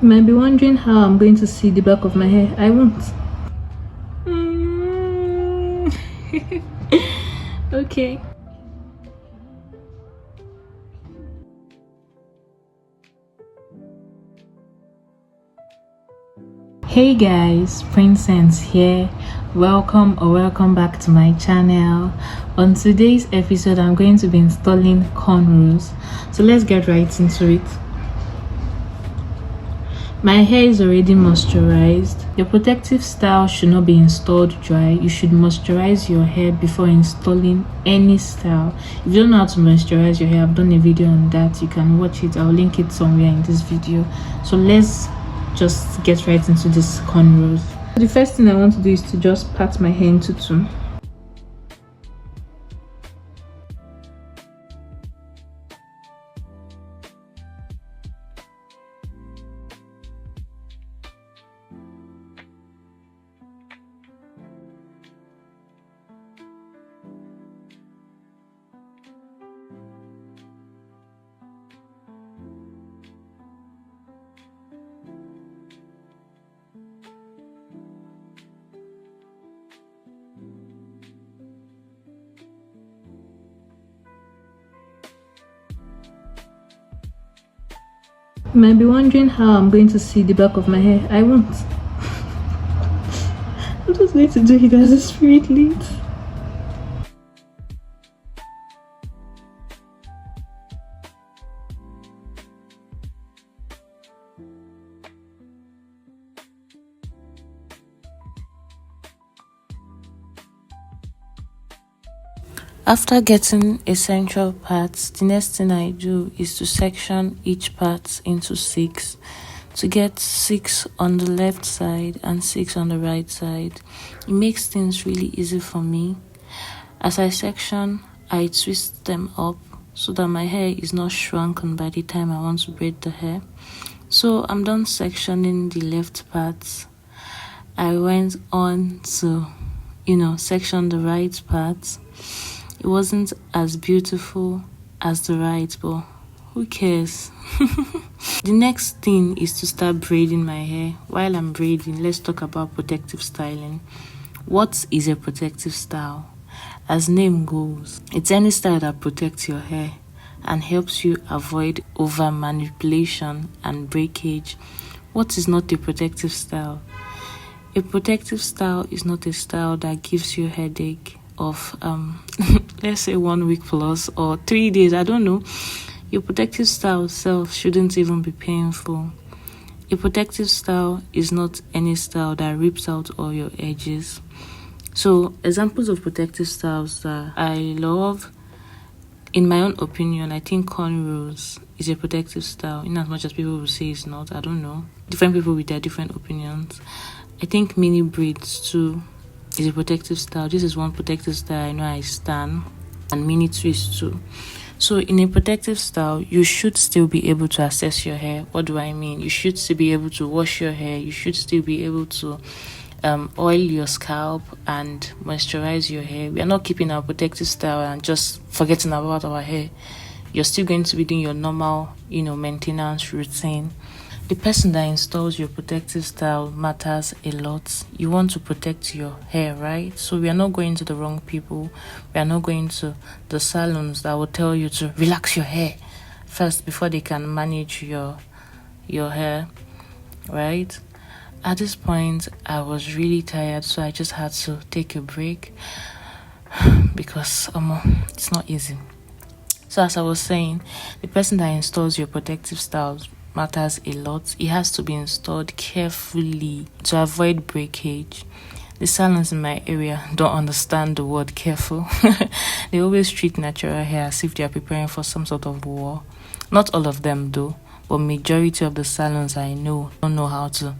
You might be wondering how I'm going to see the back of my hair. I won't. Okay. Hey guys, Princess here. Welcome back to my channel. On today's episode, I'm going to be installing cornrows. So let's get right into it. My hair is already moisturized. Your protective style should not be installed dry. You should moisturize your hair before installing any style. If you don't know how to moisturize your hair, I've done a video on that. You can watch it. I'll link it somewhere in this video. So let's just get right into this cornrows. The first thing I want to do is to just part my hair into two. You might be wondering how I'm going to see the back of my hair. I won't. I'm just going to do it as the spirit leads. After getting a central part, the next thing I do is to section each part into 6 to get 6 on the left side and 6 on the right side. It makes things really easy for me. As I section, I twist them up so that my hair is not shrunken by the time I want to braid the hair. So I'm done sectioning the left parts. I went on to, section the right parts. It wasn't as beautiful as the right, but who cares? The next thing is to start braiding my hair. While I'm braiding, let's talk about protective styling. What is a protective style? As name goes, it's any style that protects your hair and helps you avoid over manipulation and breakage. What is not a protective style? A protective style is not a style that gives you a headache of let's say 1 week plus or 3 days. I don't know. Your protective style itself shouldn't even be painful. A protective style is not any style that rips out all your edges. So examples of protective styles that I love, in my own opinion, I think cornrows is a protective style, in as much as people will say it's not. I don't know, different people with their different opinions. I think mini braids too is a protective style. This is one protective style I know I stand, and mini twist too. So in a protective style, you should still be able to access your hair. What do I mean? You should still be able to wash your hair. You should still be able to oil your scalp and moisturize your hair. We are not keeping our protective style and just forgetting about our hair. You're still going to be doing your normal, maintenance routine. The person that installs your protective style matters a lot. You want to protect your hair, right? So we are not going to the wrong people. We are not going to the salons that will tell you to relax your hair first before they can manage your hair, right? At this point, I was really tired, so I just had to take a break because it's not easy. So as I was saying, the person that installs your protective styles matters a lot. It has to be installed carefully to avoid breakage. The salons in my area don't understand the word careful. They always treat natural hair as if they are preparing for some sort of war. Not all of them though, but majority of the salons I know don't know how to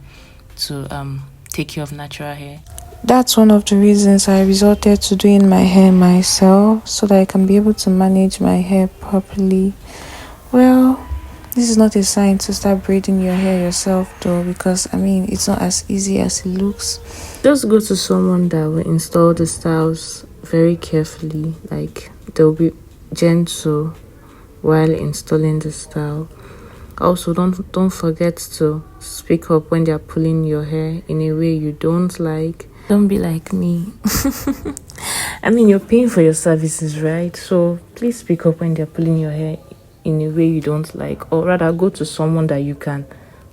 take care of natural hair. That's one of the reasons I resorted to doing my hair myself, so that I can be able to manage my hair properly. Well, this is not a sign to start braiding your hair yourself though, because it's not as easy as it looks. Just go to someone that will install the styles very carefully. Like, they'll be gentle while installing the style. Also, don't forget to speak up when they're pulling your hair in a way you don't like. Don't be like me. I mean, you're paying for your services, right? So please speak up when they're pulling your hair in a way you don't like, or rather go to someone that you can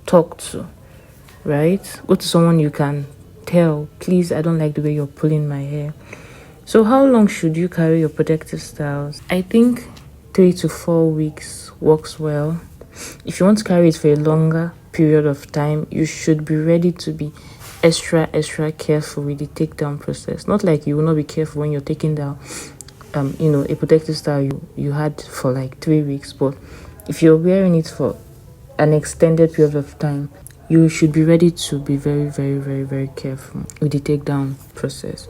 talk to, right? Go to someone you can tell, please, I don't like the way you're pulling my hair. So how long should you carry your protective styles? I think 3 to 4 weeks works well. If you want to carry it for a longer period of time, you should be ready to be extra careful with the takedown process. Not like you will not be careful when you're taking down a protective style you had for like 3 weeks, but if you're wearing it for an extended period of time, you should be ready to be very careful with the takedown process.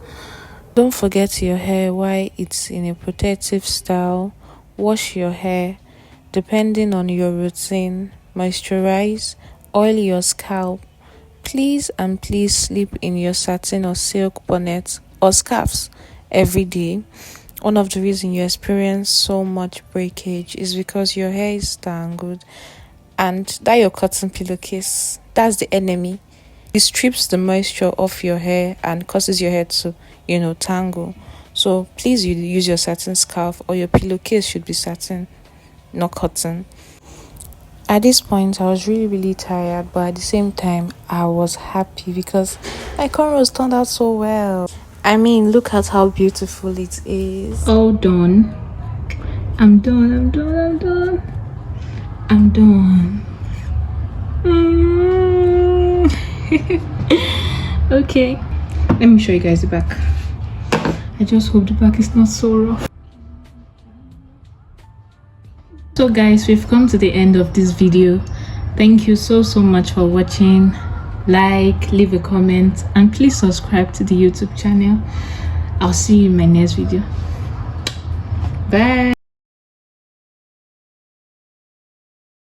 Don't forget your hair while it's in a protective style. Wash your hair depending on your routine. Moisturize, oil your scalp. Please sleep in your satin or silk bonnet or scarves every day. One of the reasons you experience so much breakage is because your hair is tangled, and that your cotton pillowcase, that's the enemy. It strips the moisture off your hair and causes your hair to, tangle. So please use your satin scarf, or your pillowcase should be satin, not cotton. At this point, I was really tired, but at the same time, I was happy because my cornrows turned out so well. I mean, look at how beautiful it is. All done. I'm done. Okay, let me show you guys the back. I just hope the back is not so rough. So guys, we've come to the end of this video. Thank you so much for watching. Like, leave a comment, and please subscribe to the YouTube channel. I'll see you in my next video. Bye.